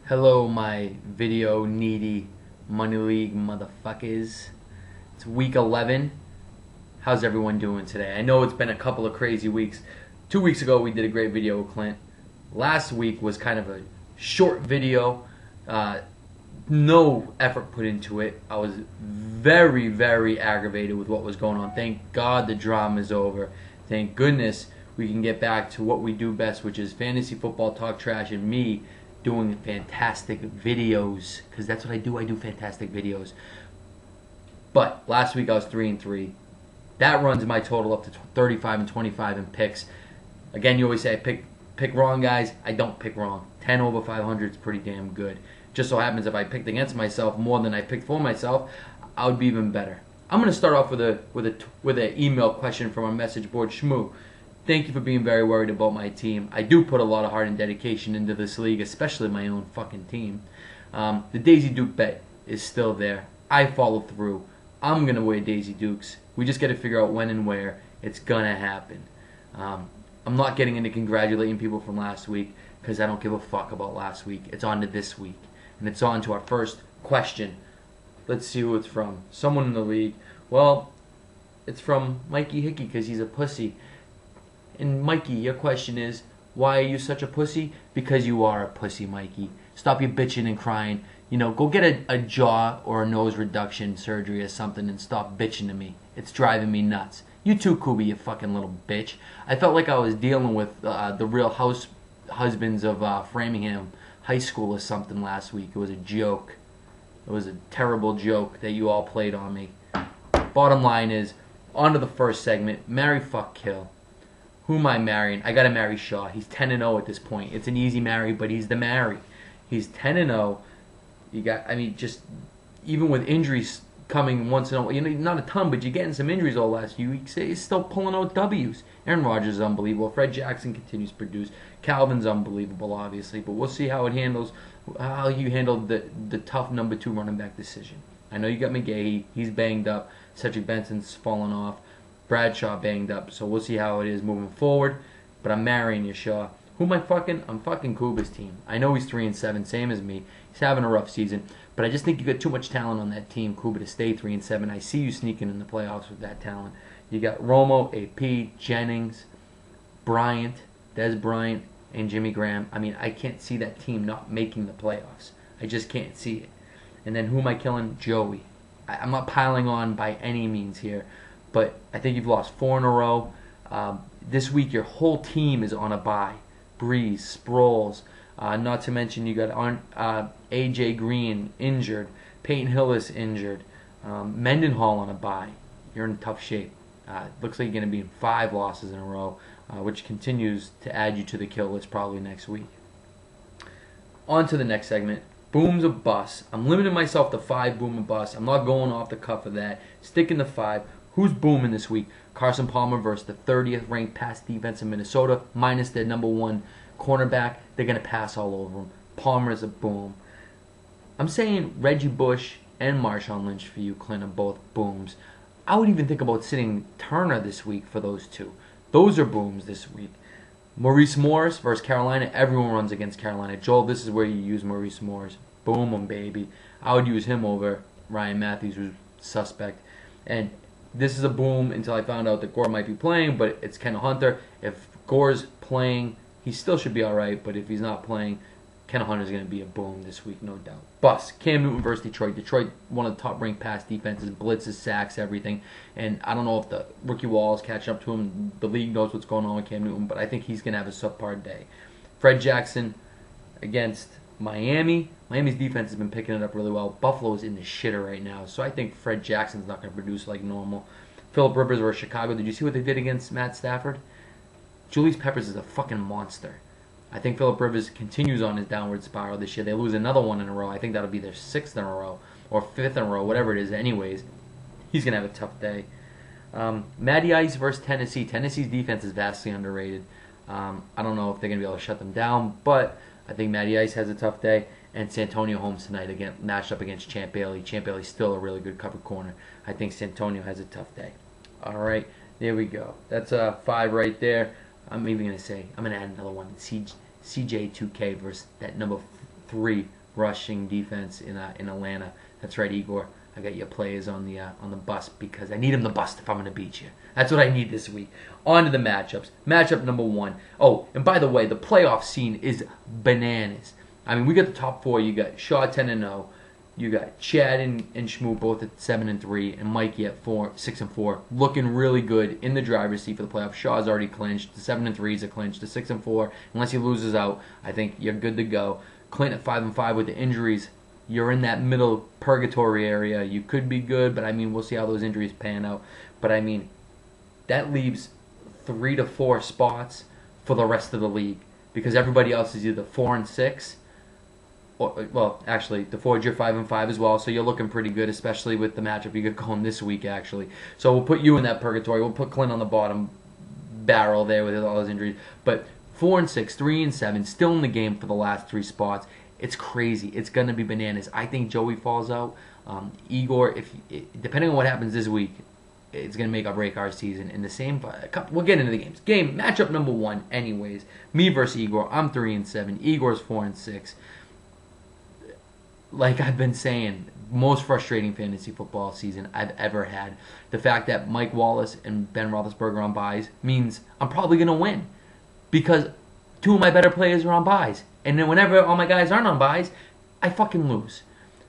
Hello, my video needy Money League motherfuckers. It's week 11. How's everyone doing today? I know it's been a couple of crazy weeks. 2 weeks ago, we did a great video with Clint. Last week was kind of a short video. No effort put into it. I was very, very aggravated with what was going on. Thank God the drama is over. Thank goodness we can get back to what we do best, which is fantasy football talk trash and me doing fantastic videos, because that's what I do. I do fantastic videos. But last week I was 3-3. That runs my total up to 35 and 25 in picks. Again, you always say I pick wrong, guys. I don't pick wrong. 10 over 500 is pretty damn good. Just so happens if I picked against myself more than I picked for myself, I would be even better. I'm going to start off with an email question from our message board. Shmoo, thank you for being very worried about my team. I do put a lot of heart and dedication into this league, especially my own fucking team. The Daisy Duke bet is still there. I follow through. I'm going to wear Daisy Dukes. We just got to figure out when and where it's going to happen. I'm not getting into congratulating people from last week because I don't give a fuck about last week. It's on to this week. And it's on to our first question. Let's see who it's from. Someone in the league. Well, it's from Mikey Hickey because he's a pussy. And Mikey, your question is, why are you such a pussy? Because you are a pussy, Mikey. Stop your bitching and crying. Go get a jaw or a nose reduction surgery or something and stop bitching to me. It's driving me nuts. You too, Kubi, you fucking little bitch. I felt like I was dealing with the Real Husbands of Framingham High School or something last week. It was a joke. It was a terrible joke that you all played on me. Bottom line is, on to the first segment. Marry, fuck, kill. Who am I marrying? I gotta marry Shaw. He's 10-0 at this point. It's an easy marry, but he's the marry. He's 10-0. Just even with injuries coming once in a while, not a ton, but you're getting some injuries all the last few weeks. He's still pulling out W's. Aaron Rodgers is unbelievable. Fred Jackson continues to produce. Calvin's unbelievable, obviously, but we'll see how you handle the tough number 2 running back decision. I know you got McGahee. He's banged up. Cedric Benson's fallen off. Bradshaw banged up, so we'll see how it is moving forward. But I'm marrying you, Shaw. Who am I fucking? I'm fucking Kuba's team. I know he's 3-7, same as me. He's having a rough season, but I just think you got too much talent on that team, Kuba, to stay 3-7. I see you sneaking in the playoffs with that talent. You got Romo, AP, Jennings, Bryant, Des Bryant, and Jimmy Graham. I can't see that team not making the playoffs. I just can't see it. And then who am I killing? Joey. I'm not piling on by any means here, but I think you've lost 4 in a row. This week, your whole team is on a bye. Breeze, Sproles, not to mention you got A.J. Green injured, Peyton Hillis injured, Mendenhall on a bye. You're in tough shape. Looks like you're going to be in 5 losses in a row, which continues to add you to the kill list probably next week. On to the next segment. Booms or busts. I'm limiting myself to 5 boom or busts. I'm not going off the cuff of that. Sticking to 5. Who's booming this week? Carson Palmer versus the 30th ranked pass defense in Minnesota, minus their number 1 cornerback. They're going to pass all over him. Palmer is a boom. I'm saying Reggie Bush and Marshawn Lynch for you, Clint, are both booms. I would even think about sitting Turner this week for those 2. Those are booms this week. Maurice Morris versus Carolina. Everyone runs against Carolina. Joel, this is where you use Maurice Morris. Boom him, baby. I would use him over Ryan Matthews, who's suspect. And this is a boom until I found out that Gore might be playing, but it's Kendall Hunter. If Gore's playing, he still should be all right, but if he's not playing, Kendall Hunter's going to be a boom this week, no doubt. Bust. Cam Newton versus Detroit. Detroit, one of the top-ranked pass defenses, blitzes, sacks, everything. And I don't know if the rookie wall is catching up to him. The league knows what's going on with Cam Newton, but I think he's going to have a subpar day. Fred Jackson against Miami. Miami's defense has been picking it up really well. Buffalo's in the shitter right now, so I think Fred Jackson's not going to produce like normal. Phillip Rivers versus Chicago. Did you see what they did against Matt Stafford? Julius Peppers is a fucking monster. I think Phillip Rivers continues on his downward spiral this year. They lose another 1 in a row. I think that'll be their 6th in a row or 5th in a row, whatever it is. Anyways, he's going to have a tough day. Matty Ice versus Tennessee. Tennessee's defense is vastly underrated. I don't know if they're going to be able to shut them down, but I think Matty Ice has a tough day. And Santonio Holmes tonight, again, matched up against Champ Bailey. Champ Bailey's still a really good cover corner. I think Santonio has a tough day. All right, there we go. That's 5 right there. I'm even going to say, I'm going to add another one. CJ2K versus that number 3 rushing defense in Atlanta. That's right, Igor. I got your players on the bus because I need them to bust if I'm going to beat you. That's what I need this week. On to the matchups. Matchup number 1. Oh, and by the way, the playoff scene is bananas. I mean, we got the top 4. You got Shaw 10-0. You got Chad and Shmoo both at 7-3, and Mikey at 6-4, looking really good in the driver's seat for the playoffs. Shaw's already clinched. The 7-3 is a clinch. The 6-4, unless he loses out, I think you're good to go. Clint at 5-5 with the injuries. You're in that middle purgatory area. You could be good, but I mean, we'll see how those injuries pan out. But I mean, that leaves 3 to 4 spots for the rest of the league because everybody else is either 4-6. Well, actually, the Forge, you're 5-5 as well, so you're looking pretty good, especially with the matchup you got going this week, actually. So we'll put you in that purgatory. We'll put Clint on the bottom barrel there with all his injuries. But 4-6, 3-7, still in the game for the last 3 spots. It's crazy. It's going to be bananas. I think Joey falls out. Igor, depending on what happens this week, it's going to make or break our season. In the same, we'll get into the games. Matchup number 1, anyways. Me versus Igor. I'm 3-7. Igor's 4-6. Like I've been saying, most frustrating fantasy football season I've ever had. The fact that Mike Wallace and Ben Roethlisberger on buys means I'm probably going to win because 2 of my better players are on buys. And then whenever all my guys aren't on buys, I fucking lose.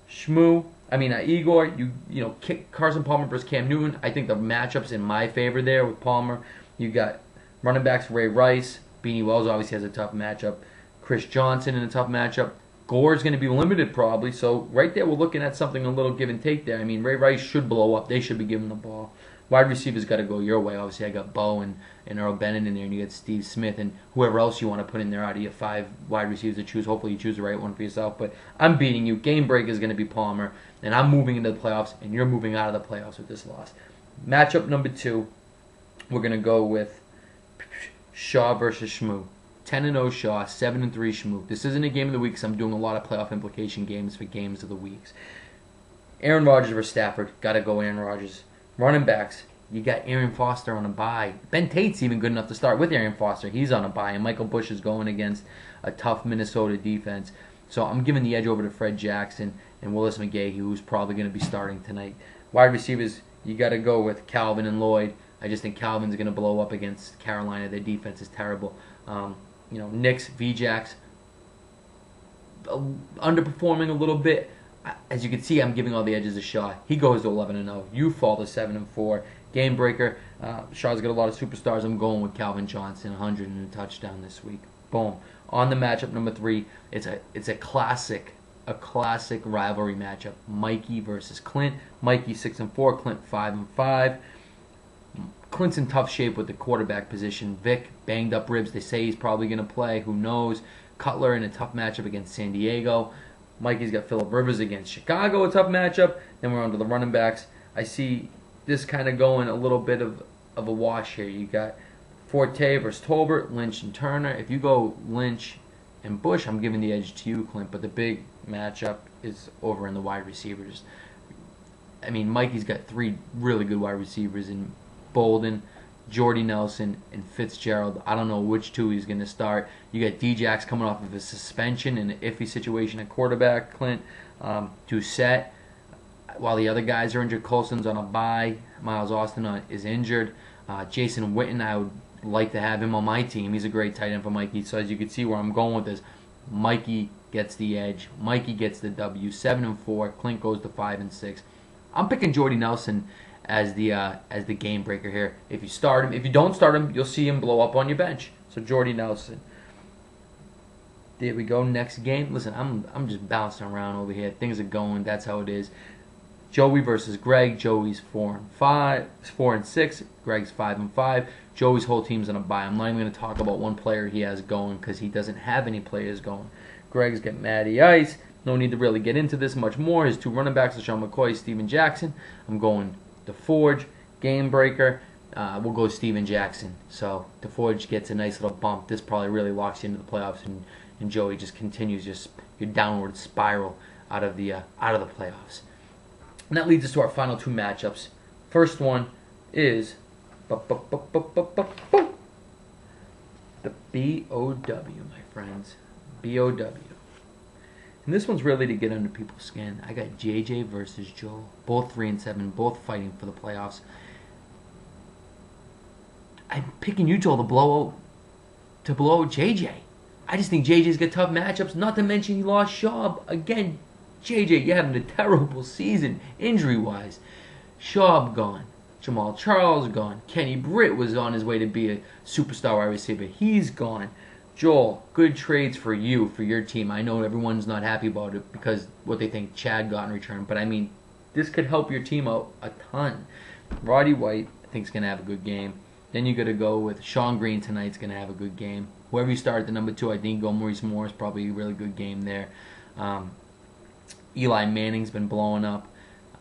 Igor, you know, kick Carson Palmer versus Cam Newton. I think the matchup's in my favor there with Palmer. You got running backs Ray Rice. Beanie Wells obviously has a tough matchup. Chris Johnson in a tough matchup. Gore's going to be limited probably, so right there we're looking at something a little give and take there. I mean, Ray Rice should blow up. They should be giving the ball. Wide receivers got to go your way. Obviously, I got Bo and Earl Bennett in there, and you got Steve Smith and whoever else you want to put in there out of your 5 wide receivers to choose. Hopefully, you choose the right one for yourself. But I'm beating you. Game break is going to be Palmer, and I'm moving into the playoffs, and you're moving out of the playoffs with this loss. Matchup number 2, we're going to go with Shaw versus Shmoo. 10-0 Shaw, 7-3 Shmoo. This isn't a game of the week because I'm doing a lot of playoff implication games for games of the weeks. Aaron Rodgers versus Stafford. Got to go Aaron Rodgers. Running backs. You got Aaron Foster on a bye. Ben Tate's even good enough to start with Aaron Foster. He's on a bye. And Michael Bush is going against a tough Minnesota defense. So I'm giving the edge over to Fred Jackson and Willis McGahee, who's probably going to be starting tonight. Wide receivers, you got to go with Calvin and Lloyd. I just think Calvin's going to blow up against Carolina. Their defense is terrible. Knicks, VJax, underperforming a little bit. As you can see, I'm giving all the edges a Shaw. He goes to 11-0. You fall to 7-4. Game breaker. Shaw's got a lot of superstars. I'm going with Calvin Johnson, 100 and a touchdown this week. Boom. On the matchup number 3, it's a classic rivalry matchup. Mikey versus Clint. Mikey 6-4. Clint 5-5. Clint's in tough shape with the quarterback position. Vic, banged up ribs. They say he's probably going to play. Who knows? Cutler in a tough matchup against San Diego. Mikey's got Phillip Rivers against Chicago, a tough matchup. Then we're on to the running backs. I see this kind of going a little bit of a wash here. You got Forte versus Tolbert, Lynch and Turner. If you go Lynch and Bush, I'm giving the edge to you, Clint. But the big matchup is over in the wide receivers. I mean, Mikey's got 3 really good wide receivers in Bolden, Jordy Nelson, and Fitzgerald. I don't know which 2 he's going to start. You got Djax coming off of a suspension in an iffy situation at quarterback, Clint. Doucette, while the other guys are injured. Colson's on a bye. Miles Austin is injured. Jason Witten, I would like to have him on my team. He's a great tight end for Mikey. So as you can see where I'm going with this, Mikey gets the edge. Mikey gets the W. 7-4. Clint goes to 5-6. I'm picking Jordy Nelson as the game breaker here. If you start him, if you don't start him, you'll see him blow up on your bench. So Jordy Nelson. There we go. Next game. Listen, I'm just bouncing around over here. Things are going. That's how it is. Joey versus Greg. Joey's 4-6. Greg's 5-5. Joey's whole team's on a bye. I'm not even going to talk about one player he has going because he doesn't have any players going. Greg's got Matty Ice. No need to really get into this much more. His 2 running backs are Sean McCoy, Steven Jackson. I'm going DeForge, game breaker. We'll go Steven Jackson. So DeForge gets a nice little bump. This probably really locks you into the playoffs, and Joey just continues your downward spiral out of the playoffs. And that leads us to our final 2 matchups. First one is the BOW, my friends. BOW. And this one's really to get under people's skin. I got JJ versus Joel. Both 3-7, both fighting for the playoffs. I'm picking you, Joel, to blow out JJ. I just think JJ's got tough matchups, not to mention he lost Schaub. Again, JJ, you're having a terrible season, injury-wise. Schaub gone. Jamal Charles gone. Kenny Britt was on his way to be a superstar wide receiver. He's gone. Joel, good trades for you, for your team. I know everyone's not happy about it because what they think Chad got in return. But, I mean, this could help your team out a ton. Roddy White, I think, is going to have a good game. Then you got to go with Sean Green tonight's going to have a good game. Whoever you start at the number 2, I think go Maurice Morris, probably a really good game there. Eli Manning's been blowing up.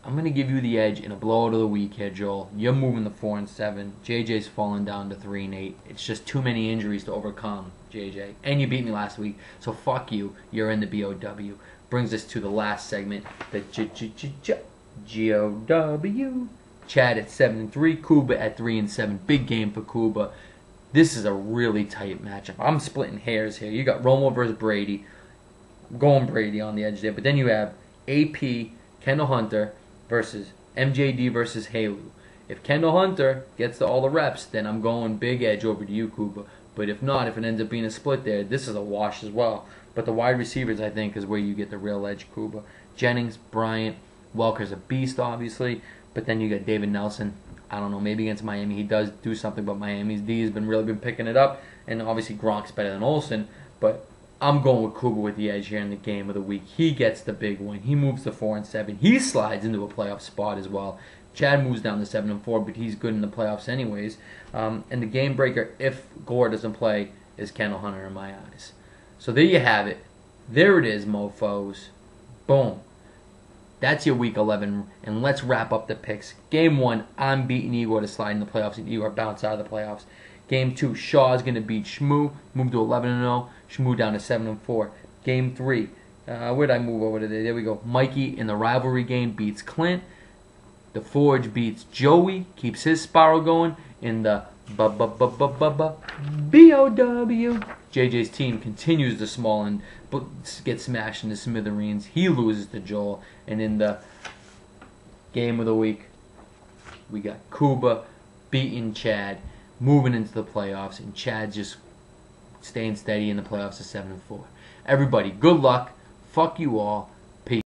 I'm going to give you the edge in a blowout of the week here, Joel. You're moving to 4-7. JJ's falling down to 3-8. It's just too many injuries to overcome, JJ. And you beat me last week, so fuck you. You're in the BOW. Brings us to the last segment, the GOW. Chad at 7-3, Kuba at 3-7. Big game for Kuba. This is a really tight matchup. I'm splitting hairs here. You got Romo versus Brady. I'm going Brady on the edge there. But then you have AP, Kendall Hunter versus MJD versus Halu. If Kendall Hunter gets to all the reps, then I'm going big edge over to you, Kuba. But if not, if it ends up being a split there, this is a wash as well. But the wide receivers, I think, is where you get the real edge, Kuba. Jennings, Bryant, Welker's a beast, obviously. But then you got David Nelson. I don't know, maybe against Miami he does do something, but Miami's D has been really picking it up. And obviously Gronk's better than Olsen. But I'm going with Kuba with the edge here in the game of the week. He gets the big win. He moves to 4-7. He slides into a playoff spot as well. Chad moves down to 7-4, but he's good in the playoffs anyways. And the game breaker, if Gore doesn't play, is Kendall Hunter in my eyes. So there you have it. There it is, mofos. Boom. That's your Week 11, and let's wrap up the picks. Game 1, I'm beating Igor to slide in the playoffs, and Igor bounce out of the playoffs. Game 2, Shaw's going to beat Shmoo, move to 11-0. Shmoo down to 7-4. Game 3, where'd I move over to there? There we go. Mikey in the rivalry game beats Clint. The Forge beats Joey, keeps his spiral going. In the BOW, JJ's team continues to small and get smashed into smithereens. He loses to Joel. And in the game of the week, we got Kuba beating Chad, moving into the playoffs, and Chad just staying steady in the playoffs at 7-4. Everybody, good luck. Fuck you all.